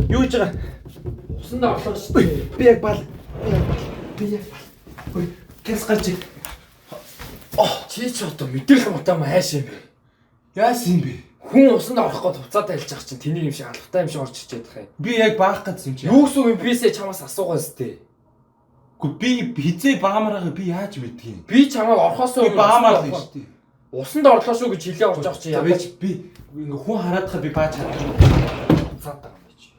Юу хийж байгаа? Усандаа орлоо шүү дээ. Би яг бал. Ой, гэс гарч. Чи ч одоо мэдрэх мутаа хайш юм бэ? Яасан юм бэ? Хүн усанд орохгүй туцаатай хэлж байгаа чинь тэнийг юм шиг албатай юм шиг орж ирчээд байгаа юм. Би яг баах гэсэн юм чи. Юу гэсэн юм бисээ чамаас асуугаас тээ. Гэхдээ би хизээ баамараа би яаж мэдгий? Би чамайг орхосоо баамаар л шүү дээ. Усанд орлоо шүү гэж хэлээ орж байгаа чи яаж би ингээ хүн хараадахад би бааж чаддаг. Цаад байгаа юм би чи.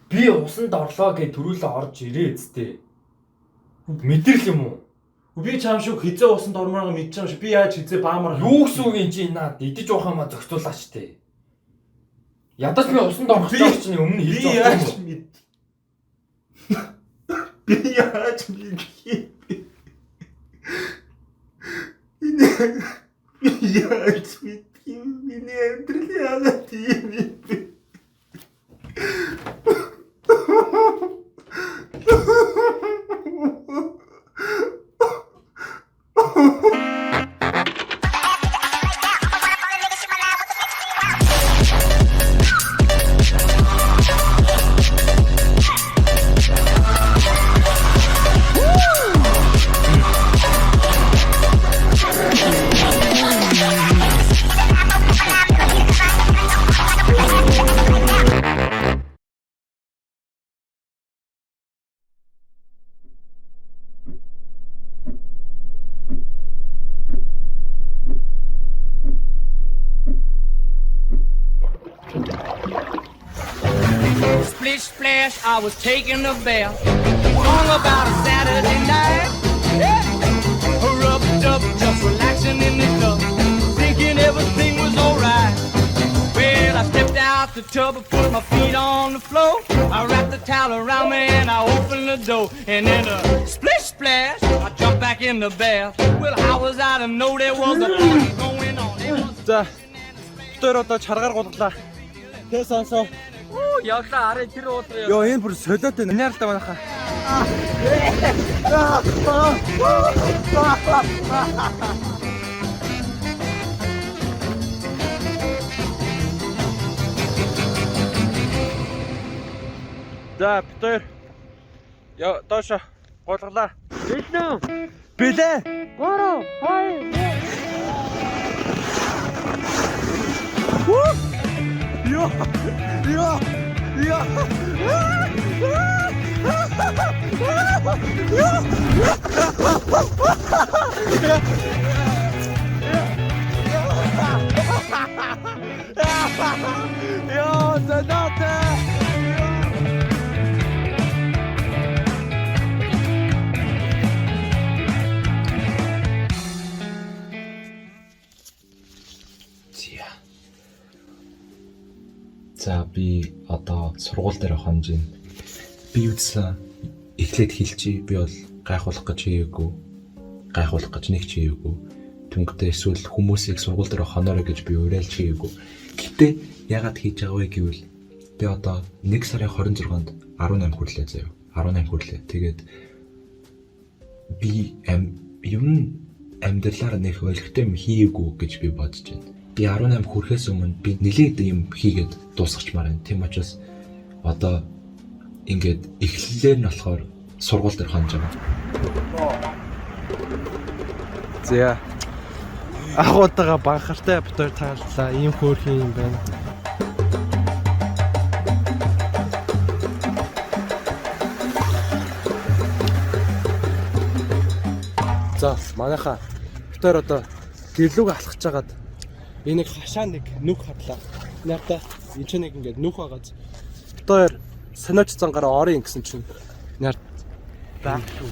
Би усанд орлоо гэж төрүүлээ орж ирээ зү. Мэдрэл юм уу? Би чам шиг хизээ усанд ормоороо мэдж байгаа шүү. Би яаж хизээ баамараа юу гэсэн үг юм чи наад идэж уухамаа зөгтүүлаач тээ. Ядаж би усанд орох гэж чинь өмнө хэлж байгаа юм. Би яаж мэдхий? Яаж мэдхий? Миний амьдрал яагаад тийм бэ? Splish splash, I was taking a bath. Song about a Saturday night. Yeah. Rubbed up, just relaxing in the tub, thinking everything was alright. Well, I stepped out the tub and put my feet on the floor. I wrapped the towel around me and I opened the door. And then a splish splash, I jumped back in the bath. Well, how was I to know there was a party going on? За. Тэр одоо чаргаар гулглаа. Тэ сонсоо. Оо, яглаа арай тэр уудраа. Йоо, энэ бүр солиотой нянаартай манайхаа. За, битээр. Яа, доошо гулглаа. Бэлэн. Бэлээ. 3 2 Йоо. Йоо. Йоо. Йоо, занаатай. За би одоо сургууль дээр хонж байна. Би үзлээ. Эхлээд хэлчихье. Би бол гайхуулах гэж хийгээгүй. Гайхуулах гэж нэг ч хийгээгүй. Түнхдээ эсвэл хүмүүсийг сургууль дээр хоноорой гэж би уриалж хийгээгүй. Гэтэ яагаад хийж байгаа вэ гэвэл би одоо 1 сарын 26-нд 18 хүрлээ заяа. 18 хүрлээ. Тэгээд би амьдралаараа нэг ойлгохтой юм хийгээгүй гэж би бодож байна. Би 18 хүрэхээс өмнө би нэлээд юм хийгээд дуусгачмаар байна. Тийм учраас одоо ингээд эхлэлээр нь болохоор сургууль дээр хонж байгаа. За. Ахуутайгаа банхартай битээр тааллаа. Ийм хөөрхөн юм байна. За, манайхаа битээр одоо гэлүүг алхаж жагаад энийг хашаа нэг нүх хадлаа. Нартаа энэ ч нэг ингээд нүх байгааз. Битээр сониоч цангараа орын гэсэн чинь нарт back to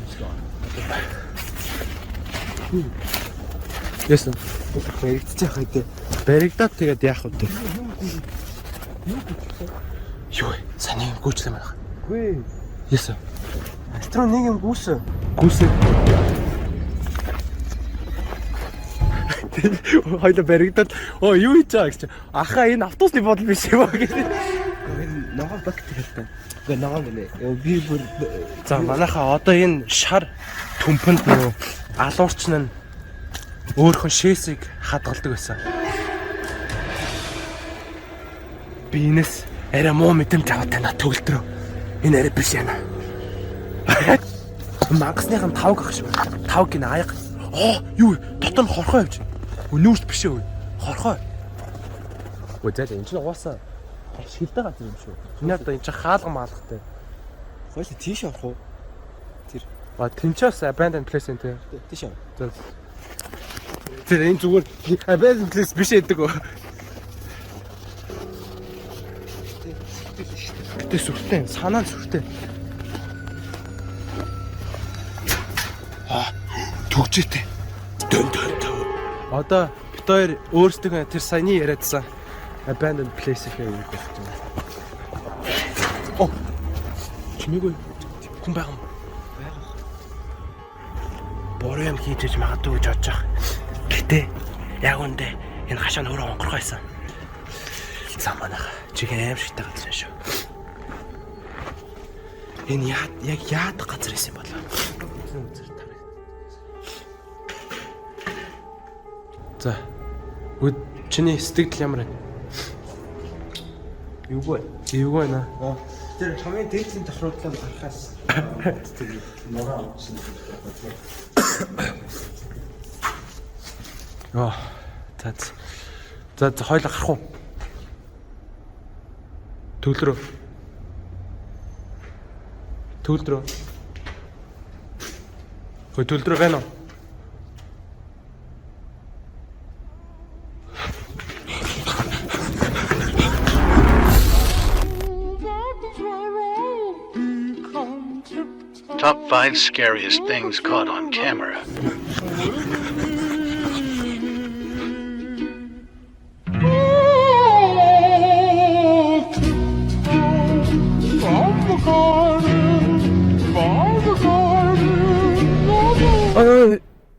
Яасан. Баригдчих хэдэ. Баригдаад тэгээд яах вэ? Юу вэ? Сайн юм гүйчлээ байна. Үгүй. Яасан. Альтруу нэг юм гүйсэн. Гүйсэн. Хоёул баригдаад оо юу хийж байгаа гэж. Ахаа энэ автобусны бодол биш юм аа гэж. Ногоо багт хэлсэн. Үгүй ногоо гэнэ. Би бүр За манайхаа одоо энэ шар төмпөнд нөгөө алуурч нь өөрхөн шээсийг хадгалдаг байсан. Би энэс арай муу мэдрэмж аваад тана төгөлдрөө. Энэ арай биш яана. Мангасныхан 5 гах шиг. 5 гин аяг. Оо юу дотор нь хорхоо явж. Нүүрс биш үү? Хорхоо. Өө заа энэ чинь угаасаа шилдэг газар юм шүү. Чиний одоо энэ чинь хаалга маалгатай. хойло тийш авах уу? Тэр Ба тэнчээс abandoned place энэ. тийш ав. Тэр энэ зүгээр abandoned place биш гэдэг үү? Гэтэ сүртэй, санаа сүртэй. Төгжээтэй. Дөн. Одоо бид хоёр өөрсдөө тэр саяны яриадсан abandoned place гэхээ юу гэж байна. Оо. Чимээгүй хүн байгаа юм. Бороо юм хийж иж магадгүй гэж бодож байгаа. Гэтэ яг үндэ энэ хашаа нь өөрөө онгорхой байсан. Заманах чиг аим шигтэй газар шүү. Энэ яг яадаг газар байсан болоо. За. Чиний сэтгэл ямар байна? Юугүй. Эвгүй байна. Тэр хамгийн дээдлийн тохируулдлаа гарахаас ногоо авсан. За хоёул гарах уу? Төвлөрөө. Хөөе төвлөрөө байна уу? Top 5 scariest things caught on camera.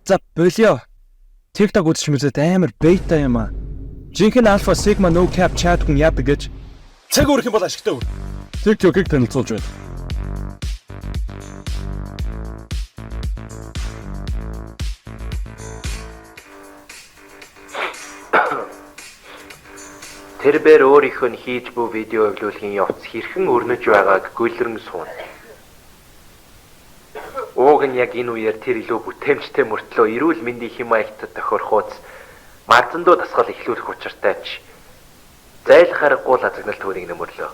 За болио. TikTok үзэж мүзэд амар бета юм аа. Жинхэнэ Alpha Sigma No Cap chat хүн яадаг гэж Цаг өөрөх юм бол ашигтай өөр. TikTok-ыг танилцуулж байна. Тэрбээр өөрийнх нь хийж буй видео эвлүүлгийн явц хэрхэн өрнөж байгааг гүйлрэн сууна. Ууг нь яг энэ үеэр тэр илүү бүтээмжтэй мөртлөө эрүүл мэндийн хэм маягт тохирохуйц мардандуу дасгал эхлүүлэх учиртай ч зайлах аргагүй азагнал түүнийг нөмөрлөө.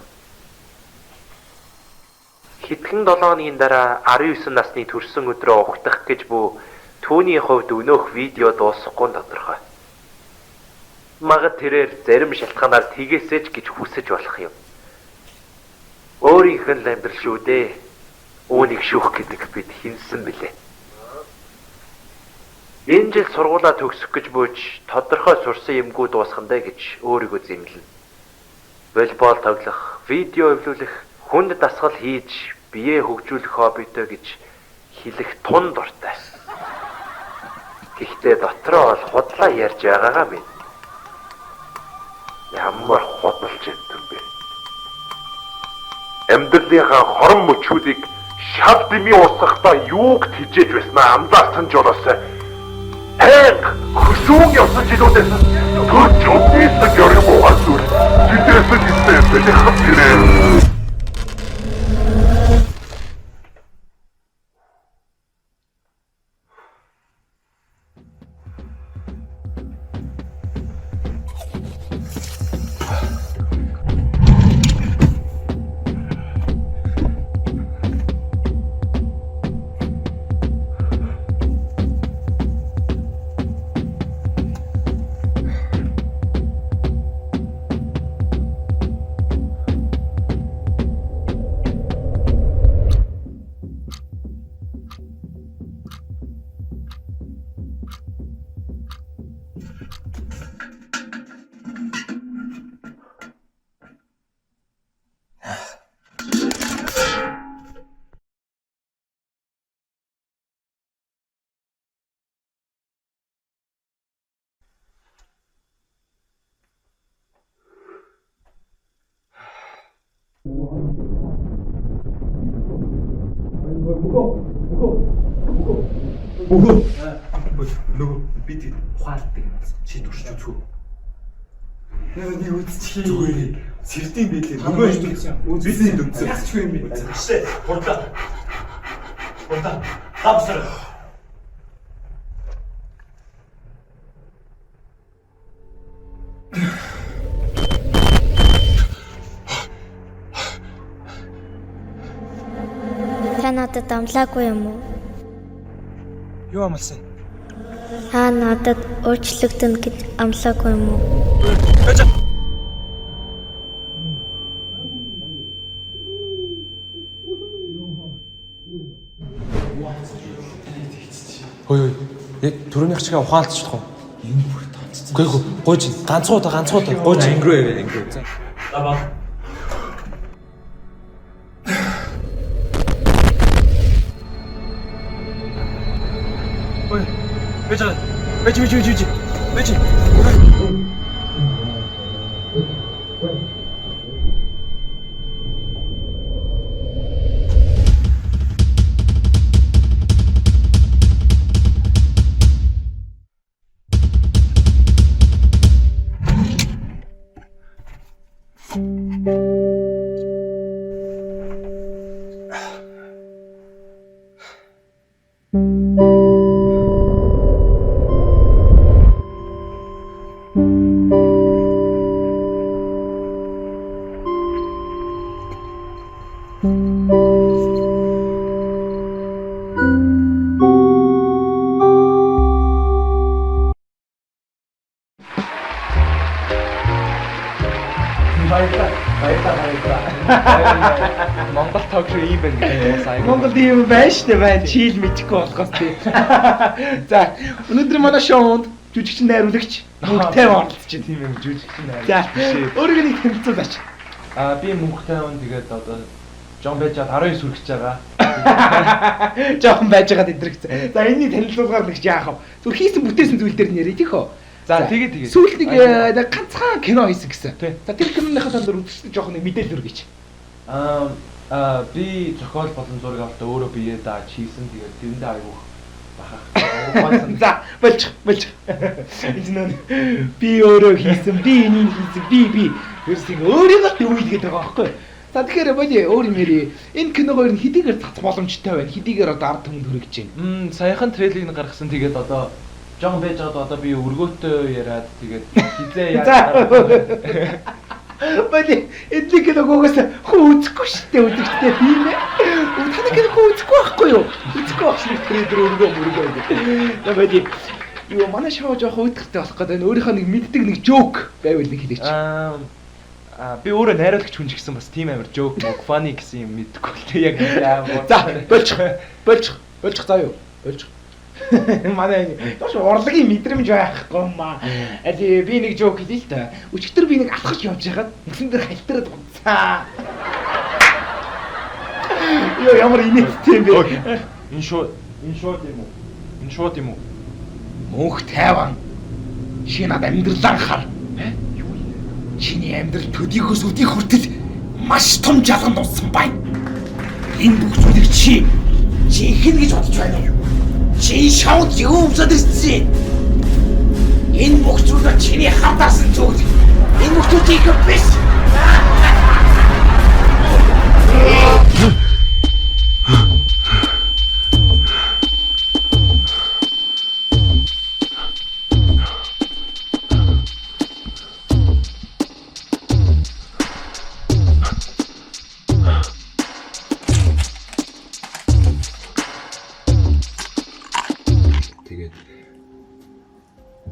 Хэдхэн 7 хоногийн дараа 19 насны төрсөн өдрөө угтах гэж буй түүний хувьд өнөөх видео дуусахгүй тодорхой. Магад тэрээр зарим шалтгаанаар тгээсэж гэж хүсэж болох юм. Өөрийнх нь амьдрал шүү дээ. Үүнийг шүүх гэдэг бид хинсэн бэлээ. Энэ жил сургуулаа төгсөх гэж буйж тодорхой сурсан юмгүй дуусгандаа гэж өөрийгөө зэмлэнэ. Волейбол тоглох, видео эвлүүлэх, хүнд дасгал хийж биеэ хөгжүүлэх хоббитой гэж хэлэх тун дуртай. Гэхдээ дотроо бол худлаа ярьж байгаагаа минь. Ямар худалч юм бэ? Амьдралынхаа хорон мөчүүдийг шав дэмий усахдаа юуг тижээж байснаа анзаарсан ч болоосай. Хэнг хөшүүг явсан жилүүдээс төрж өдөөс гөрөг угаасвал тэдээс нь хэлсэн хапирээ. Нөгөө бид ухаалдаг юм байна. Чи турш үзүү. Нэг үзчихээ. Зүгээр. Сэрдэм билээ. Нөгөө бидний дүнцээ. Яач вэ юм бэ? Шээ. Хурдаа. Хавсар. Та надад амлаагүй юм уу? Юу амласан? Та надад өөрчлөгдөн гэж амлаагүй юм уу? Хөөе. Яг түрүүнийх чигээ ухаалцчих уу? Энэ бүр тооцсон. Үгүй гойж ганцуудаа гойж Ингрүү яваа. За. Лава. Ой. Бэж. Монгол ток шоу ийм байна гэдэг сайн. Монгол ийм байна шүү дээ байна. Чийл мэдэхгүй болохоос тий. За, өнөөдөр манай шоунд жүжигчин найруулагч мөнхтэй оролцож байна. Тийм юм жүжигчин найруулагч. За, өөрийгөө нэг танилцуулаач. Би мөнхтэй хүн тэгээд одоо Жон Бэжад 19 хүрэж байгаа. Жохон байж байгаа тэдрэгцээ. За, энэний танилцуулгаар нэг яах вэ? Зүр хийсэн бүтээсэн зүйл дээр нэрээ тийх үү? За тэгээд сүүлд нэг ганцхан кино хийсэн гэсэн. За, тэр киноныхаа танд үзсэн жохон нэг мэдээлэл өргөж. Би зохиол болон зураг авалтаа өөрөө биеэ дааж хийсэн. Тэгээд тэрэндээ айгуух бахаа. За, болж. Энэ би өөрөө хийсэн, би энийг хийсэн, би. Өөрсдөө өөрийгөө дүүйлгээд байгаа байхгүй. За тэгэхээр боли өөр юм ярий. Энэ киногоор нь хэдийгээр цац боломжтой байна. Хэдийгээр одоо ард түмэнд хүрэж байна. Саяхан трейлерыг гаргасан. Тэгээд одоо Жон Бэжад одоо би өргөөтэй яриад тэгээд хизээ яа. Боли энэ киногоос хүн үзэхгүй шүү дээ үзэгчтэй тийм ээ. Та нэг хүн үзэхгүй байхгүй юу? Үзэхгүй ахшиг трейлер өргөө. За боли юу манай шоу жоох өөдөртэй болох гэдэг. Өөрийнхөө нэг мэддэг нэг жоок байвал нэг хэлээч. Би өөрөө найруулагч хүн ч гэсэн бас тийм амар жоок мог фани гэсэн юм мэдгүй л тэг яг амар. За болж заа юу? Болж. Манай тоош урлагийн мэдрэмж байхгүй юм аа. Али би нэг жоок хэлээ л та. Өчигдөр би нэг алхаж явж байгаад нүсэн дээр халтараад унцаа. Йоо ямар инээдтэй юм бэ? Энэ шууд юм уу? Мөнх тайван. Чи над амьдралаа хар. Юу вэ? Чиний амьдрал төдийгөөс өдийг хүртэл маш том жалганд унсан байна. Энэ бүх зүйлийг чи ихэнх гэж бодож байна уу? Чи шууд юу өмсөд ирсэн? Энэ бүх зүйл чиний хатаасан зүйл. Энэ бүх зүйл их биш.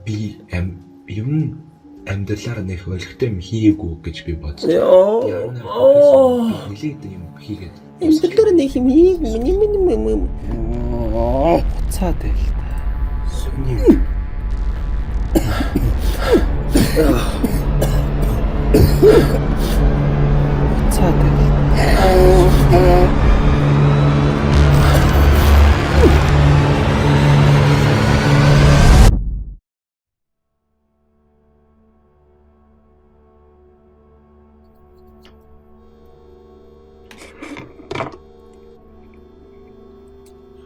Би юм амьдралаар нэх өлегтэй юм хийгээгүй гэж би бодсон. Нилээд юм хийгээд. Амьдралаар нэг юм хийгээгүй. Цаад байл та. Сүний. Цаад байл.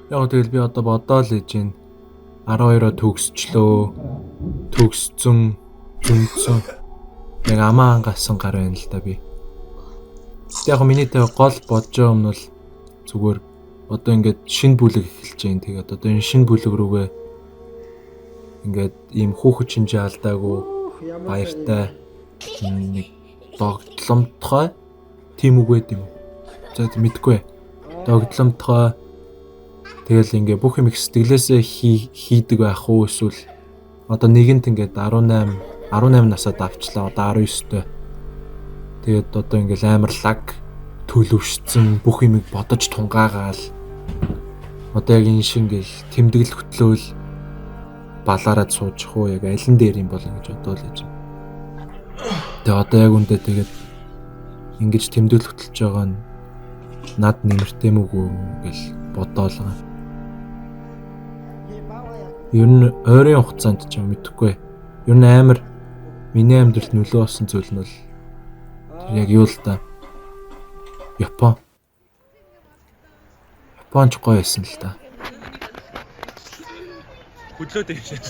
Яг тэгэл би одоо бодоо л ээж байна. 12-оо төгсчлөө. Төгсцөн зүнцэн. Яг амаа ангасан гар байна л да би. Яг миний тэг гол бодож байгаа юм бол зүгээр одоо ингээд шинэ бүлэг эхэлж байна. Тэгээд одоо энэ шинэ бүлэг рүүгээ ингээд ийм хүүхэд шинжээ алдаагүй баяртай нэг догтломтгой тийм үг байд юм. За мэдгүй. Догтломтгой тэгэл ингээ бүх юм их сэтгэлээсээ хийдэг байх уу эсвэл одоо нэгэнт ингээд 18 насад авчлаа одоо 19-тэй. Тэгээд одоо ингээл амар лаг төлөвшсөн бүх юмыг бодож тунгаагаал одоо яг энэ шиг ингээл тэмдэглэл хөтлөөл балаараад суучих уу яг алин дээр юм бол ингэж бодоол гэж. Тэгээ одоо яг үндэ тэгээд ингэж тэмдэглэл хөтлөж байгаа нь над нэмэртэй мөгөө гэл бодоолгаа. Ер нь ойрын хугацаанд ч юм мэдэхгүй. Ер нь амар миний амьдралд нөлөө болсон зүйл нь бол яг юу л да. Японч гоё байсан л да. Хөдлөөд юм шиг.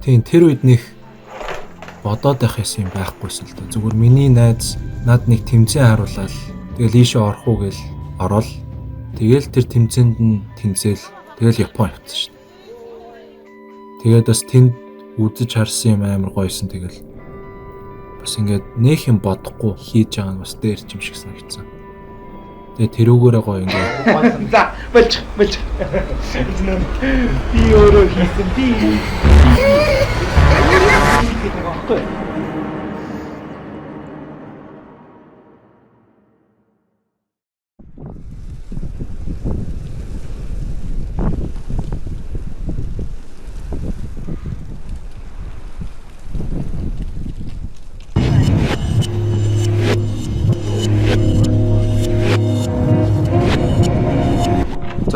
Тийм тэр үед нэх бодоод байх юм байхгүйсэн л да. Зүгээр миний найз над нэг тэмцээн харуулаад тэгэл ийшээ орох уу гэл ороод тэгэл тэр тэмцээнд нь тэмцээл тэгэл Япон явсан шүү дээ. Тэгээд бас тэнд үзэж харсан юм амар гойсон тэгэл бас ингээд нөх юм бодохгүй хийж байгаа нь бас дээр ч юм шиг санагдсан. Тэгээ тэрүүгээрээ гоё ингээд За болж. Би өөрөө хийсэн би.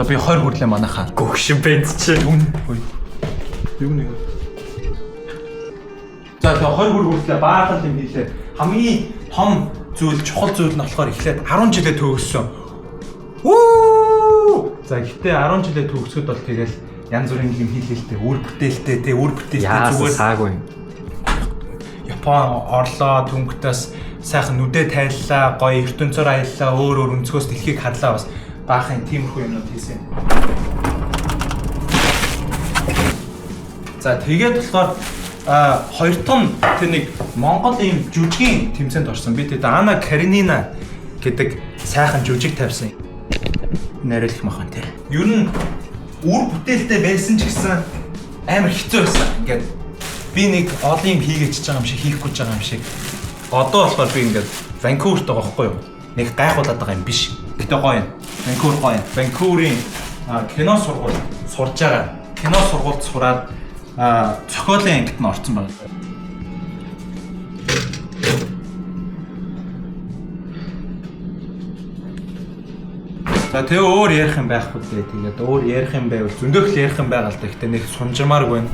За би 20 хүрлээ манайхаа. Гөгшин бенз чи. Юу нэг. За тэгээ 20 хүрлээ баахан юм хэлээ. Хамгийн том зүйл чухал зүйл нь болохоор эхлээд 10 жилээ төгссөн. За гэхдээ 10 жилээ төгсгöd бол тэгэл янз бүрийн юм хийлэлтэй, үр бүтээлтэй, тий үр бүтээлтэй зүгээр саагүй. Япон орлоо түнхтээс сайхан нүдэ тайллаа, гоё ертөнцөөр аяллаа, өөр өнцгөөс дэлхийг харлаа бас баахан тиймэрхүү юмнууд хийсэн. За тэгээд болохоор 2 тон тэр нэг Монгол ийм жүжигийн тэмцээнд орсон. Би тэгээд Ана Каренина гэдэг сайхан жүжиг тавьсан. Найруулах махан тий. Ер нь үр бүтээлтэй байсан ч гэсэн амар хэцүү байсан. Ингээд би нэг олон юм хийгээч байгаа юм шиг хийхгүй байгаа юм шиг. Одоо болохоор би ингээд Ванкуверт байгаа байхгүй юу? Нэг гайхуулаад байгаа юм биш. Гэтэ гоё юм. Ванкувер гоё. Ванкуверийн кино сургууль сурж байгаа. Кино сургуульд сураад зохиолын ангид нь орсон байна. За тэгээ өөр ярих юм байхгүй дээ. Тэгээд өөр ярих юм байвал зөндөөх л ярих юм байгаа л да. Гэтэ нэг сунжмааргүй байна.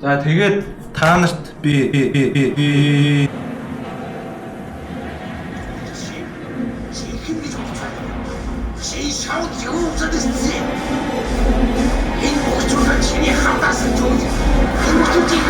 За тэгээд та нарт би Энэ бүх зүйл чиний хатаас нь зүйл. Энэ бүх зүйл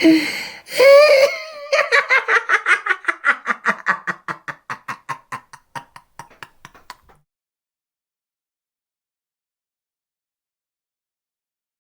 Эх.